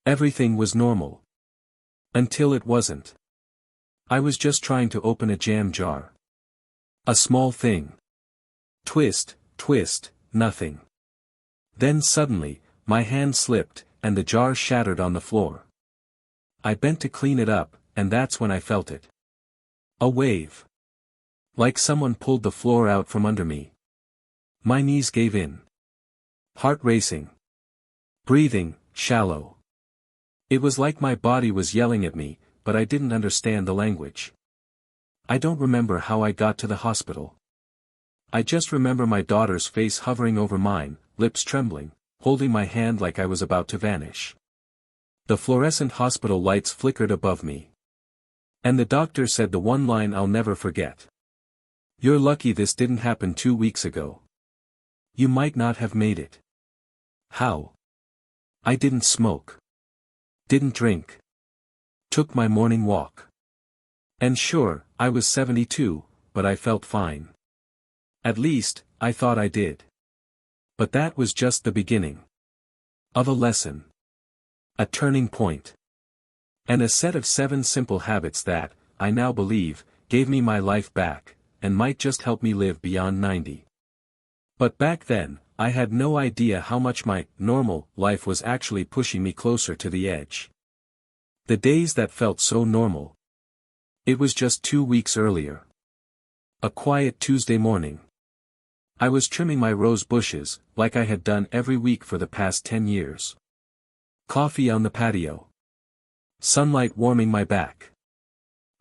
Everything was normal. Until it wasn't. I was just trying to open a jam jar. A small thing. Twist, twist, nothing. Then suddenly, my hand slipped, and the jar shattered on the floor. I bent to clean it up, and that's when I felt it. A wave. Like someone pulled the floor out from under me. My knees gave in. Heart racing. Breathing, shallow. It was like my body was yelling at me, but I didn't understand the language. I don't remember how I got to the hospital. I just remember my daughter's face hovering over mine, lips trembling, holding my hand like I was about to vanish. The fluorescent hospital lights flickered above me. And the doctor said the one line I'll never forget. "You're lucky this didn't happen 2 weeks ago. You might not have made it." How? I didn't smoke. Didn't drink. Took my morning walk. And sure, I was 72, but I felt fine. At least, I thought I did. But that was just the beginning. Of a lesson. A turning point. And a set of 7 simple habits that, I now believe, gave me my life back, and might just help me live beyond 90. But back then, I had no idea how much my normal life was actually pushing me closer to the edge. The days that felt so normal. It was just 2 weeks earlier. A quiet Tuesday morning. I was trimming my rose bushes, like I had done every week for the past 10 years. Coffee on the patio. Sunlight warming my back.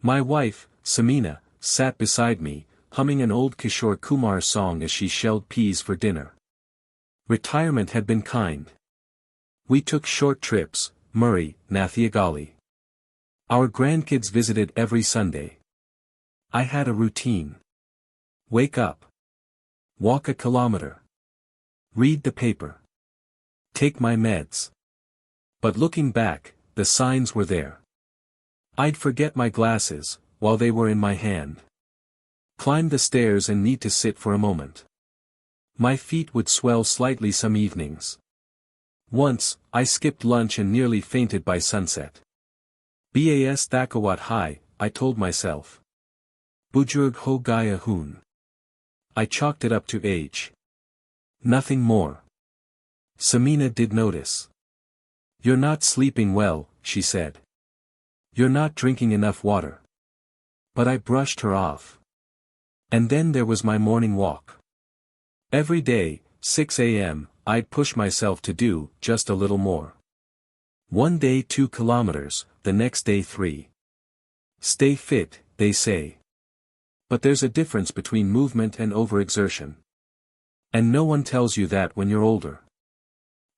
My wife, Samina, sat beside me, humming an old Kishore Kumar song as she shelled peas for dinner. Retirement had been kind. We took short trips, Murray, Nathiagali. Our grandkids visited every Sunday. I had a routine. Wake up. Walk a kilometer. Read the paper. Take my meds. But looking back, the signs were there. I'd forget my glasses, while they were in my hand. Climb the stairs and need to sit for a moment. My feet would swell slightly some evenings. Once, I skipped lunch and nearly fainted by sunset. Bas Thakawat Hai, I told myself. Bujurg ho gaya hoon. I chalked it up to age. Nothing more. Samina did notice. "You're not sleeping well," she said. "You're not drinking enough water." But I brushed her off. And then there was my morning walk. Every day, 6 a.m., I'd push myself to do just a little more. One day 2 kilometers, the next day 3. Stay fit, they say. But there's a difference between movement and overexertion. And no one tells you that when you're older.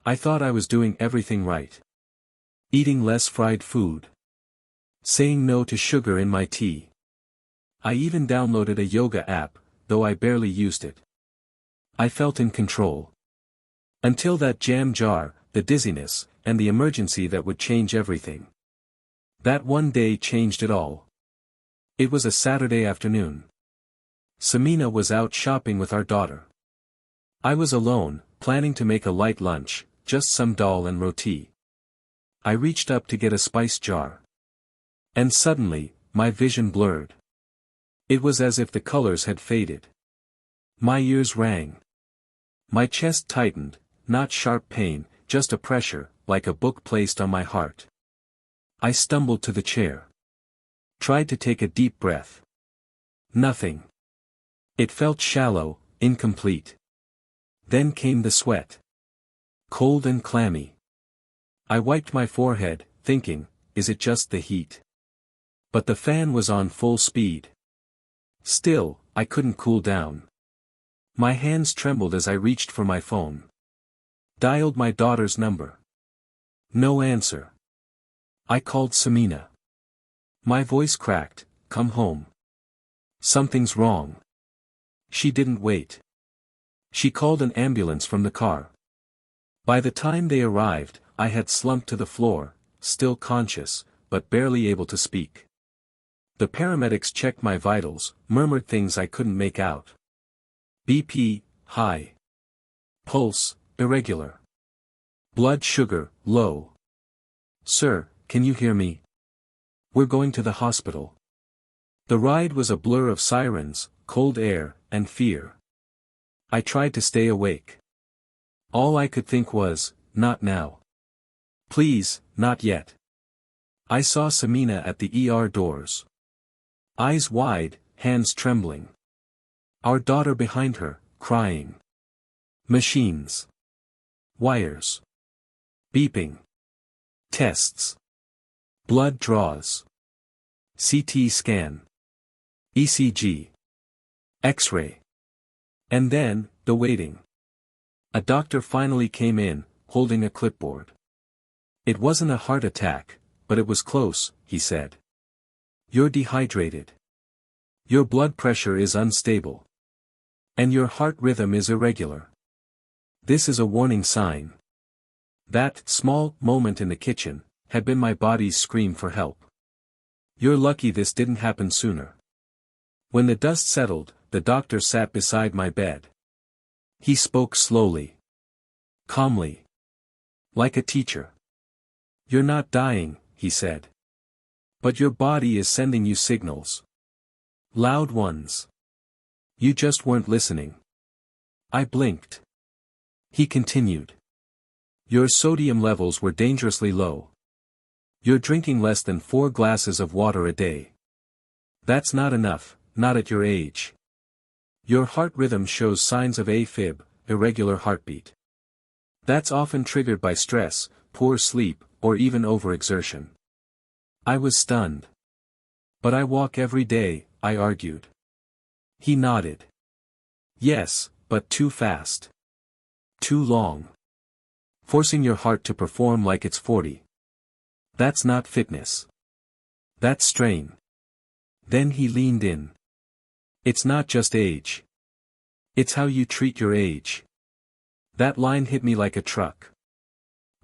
I thought I was doing everything right. Eating less fried food. Saying no to sugar in my tea. I even downloaded a yoga app, though I barely used it. I felt in control. Until that jam jar, the dizziness, and the emergency that would change everything. That one day changed it all. It was a Saturday afternoon. Samina was out shopping with our daughter. I was alone, planning to make a light lunch, just some dal and roti. I reached up to get a spice jar. And suddenly, my vision blurred. It was as if the colors had faded. My ears rang. My chest tightened, not sharp pain, just a pressure, like a book placed on my heart. I stumbled to the chair. Tried to take a deep breath. Nothing. It felt shallow, incomplete. Then came the sweat. Cold and clammy. I wiped my forehead, thinking, is it just the heat? But the fan was on full speed. Still, I couldn't cool down. My hands trembled as I reached for my phone. Dialed my daughter's number. No answer. I called Samina. My voice cracked, "Come home. Something's wrong." She didn't wait. She called an ambulance from the car. By the time they arrived, I had slumped to the floor, still conscious, but barely able to speak. The paramedics checked my vitals, murmured things I couldn't make out. BP, high. Pulse, irregular. Blood sugar, low. Sir, can you hear me? We're going to the hospital. The ride was a blur of sirens, cold air, and fear. I tried to stay awake. All I could think was, not now. Please, not yet. I saw Samina at the ER doors. Eyes wide, hands trembling. Our daughter behind her, crying. Machines. Wires. Beeping. Tests. Blood draws. CT scan. ECG. X-ray. And then, the waiting. A doctor finally came in, holding a clipboard. It wasn't a heart attack, but it was close, he said. You're dehydrated. Your blood pressure is unstable. And your heart rhythm is irregular. This is a warning sign. That small moment in the kitchen had been my body's scream for help. You're lucky this didn't happen sooner. When the dust settled, the doctor sat beside my bed. He spoke slowly. Calmly. Like a teacher. You're not dying, he said. But your body is sending you signals. Loud ones. You just weren't listening. I blinked. He continued. Your sodium levels were dangerously low. You're drinking less than 4 glasses of water a day. That's not enough, not at your age. Your heart rhythm shows signs of AFib, irregular heartbeat. That's often triggered by stress, poor sleep, or even overexertion. I was stunned. But I walk every day, I argued. He nodded. Yes, but too fast. Too long. Forcing your heart to perform like it's 40. That's not fitness. That's strain. Then he leaned in. It's not just age. It's how you treat your age. That line hit me like a truck.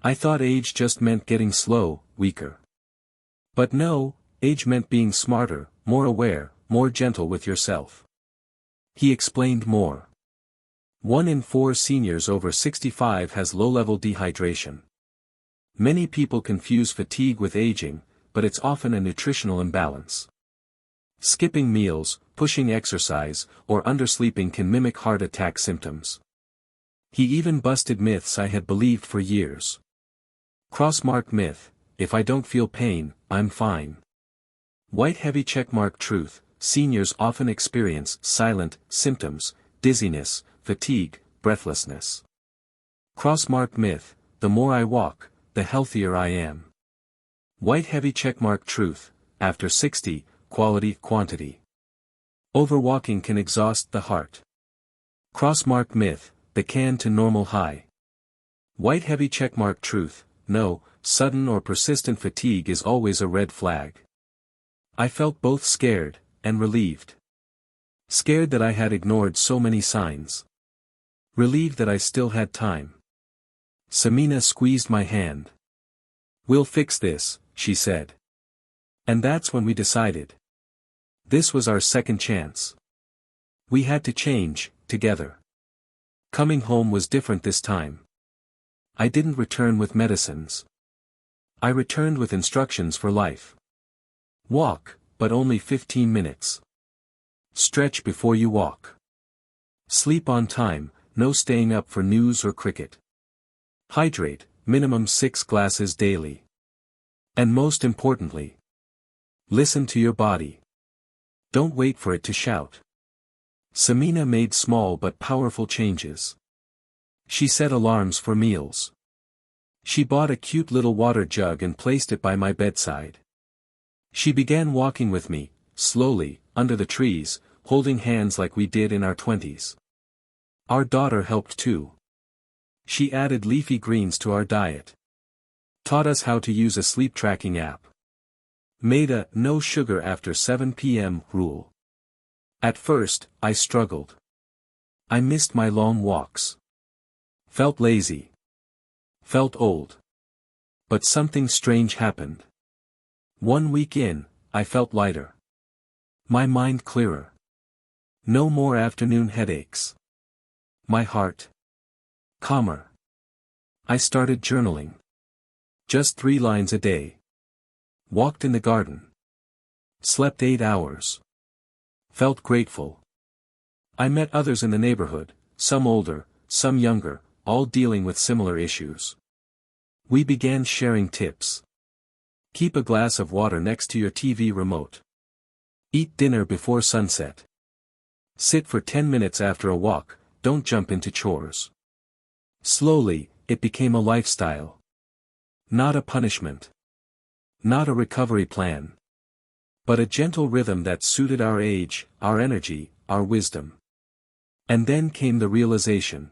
I thought age just meant getting slow, weaker. But no, age meant being smarter, more aware, more gentle with yourself. He explained more. 1 in 4 seniors over 65 has low-level dehydration. Many people confuse fatigue with aging, but it's often a nutritional imbalance. Skipping meals, pushing exercise, or undersleeping can mimic heart attack symptoms. He even busted myths I had believed for years. Crossmark myth: if I don't feel pain, I'm fine. White heavy checkmark truth: seniors often experience silent symptoms, dizziness, fatigue, breathlessness. Crossmark myth: the more I walk, the healthier I am. White heavy checkmark truth: after 60, quality, quantity. Overwalking can exhaust the heart. Crossmark myth: the can to normal high. White heavy checkmark truth: no, sudden or persistent fatigue is always a red flag. I felt both scared and relieved. Scared that I had ignored so many signs. Relieved that I still had time. Samina squeezed my hand. We'll fix this, she said. And that's when we decided. This was our second chance. We had to change, together. Coming home was different this time. I didn't return with medicines. I returned with instructions for life. Walk, but only 15 minutes. Stretch before you walk. Sleep on time, no staying up for news or cricket. Hydrate, minimum 6 glasses daily. And most importantly, listen to your body. Don't wait for it to shout. Samina made small but powerful changes. She set alarms for meals. She bought a cute little water jug and placed it by my bedside. She began walking with me, slowly, under the trees, holding hands like we did in our 20s. Our daughter helped too. She added leafy greens to our diet. Taught us how to use a sleep tracking app. Made a no sugar after 7 p.m. rule. At first, I struggled. I missed my long walks. Felt lazy. Felt old. But something strange happened. 1 week in, I felt lighter. My mind clearer. No more afternoon headaches. My heart calmer. I started journaling. Just 3 lines a day. Walked in the garden. Slept 8 hours. Felt grateful. I met others in the neighborhood, some older, some younger, all dealing with similar issues. We began sharing tips. Keep a glass of water next to your TV remote. Eat dinner before sunset. Sit for 10 minutes after a walk, don't jump into chores. Slowly, it became a lifestyle. Not a punishment. Not a recovery plan. But a gentle rhythm that suited our age, our energy, our wisdom. And then came the realization.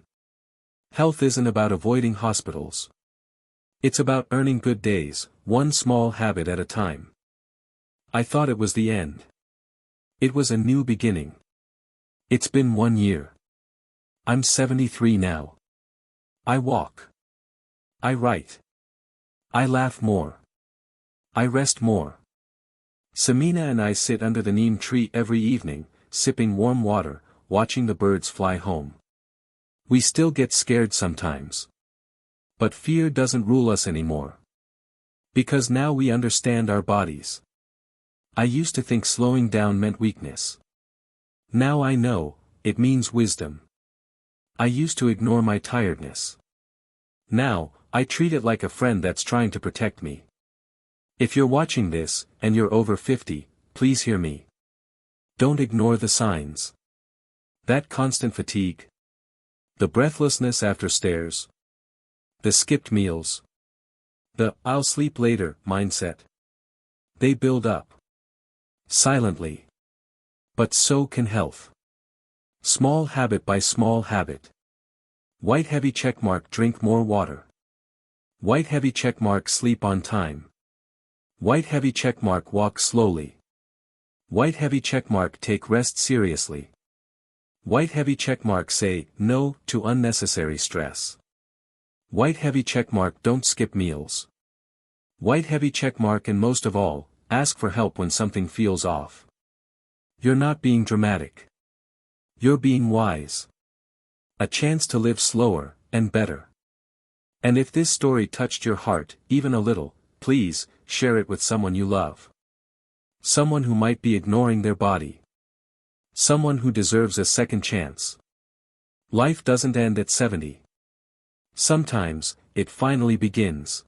Health isn't about avoiding hospitals. It's about earning good days, one small habit at a time. I thought it was the end. It was a new beginning. It's been 1 year. I'm 73 now. I walk. I write. I laugh more. I rest more. Samina and I sit under the neem tree every evening, sipping warm water, watching the birds fly home. We still get scared sometimes. But fear doesn't rule us anymore. Because now we understand our bodies. I used to think slowing down meant weakness. Now I know, it means wisdom. I used to ignore my tiredness. Now, I treat it like a friend that's trying to protect me. If you're watching this, and you're over 50, please hear me. Don't ignore the signs. That constant fatigue. The breathlessness after stairs. The skipped meals. The "I'll sleep later" mindset. They build up. Silently. But so can health. Small habit by small habit. White heavy checkmark drink more water. White heavy checkmark sleep on time. White heavy checkmark walk slowly. White heavy checkmark take rest seriously. White heavy checkmark say no to unnecessary stress. White heavy checkmark don't skip meals. White heavy checkmark and most of all, ask for help when something feels off. You're not being dramatic. You're being wise. A chance to live slower, and better. And if this story touched your heart, even a little, please, share it with someone you love. Someone who might be ignoring their body. Someone who deserves a second chance. Life doesn't end at 70. Sometimes, it finally begins.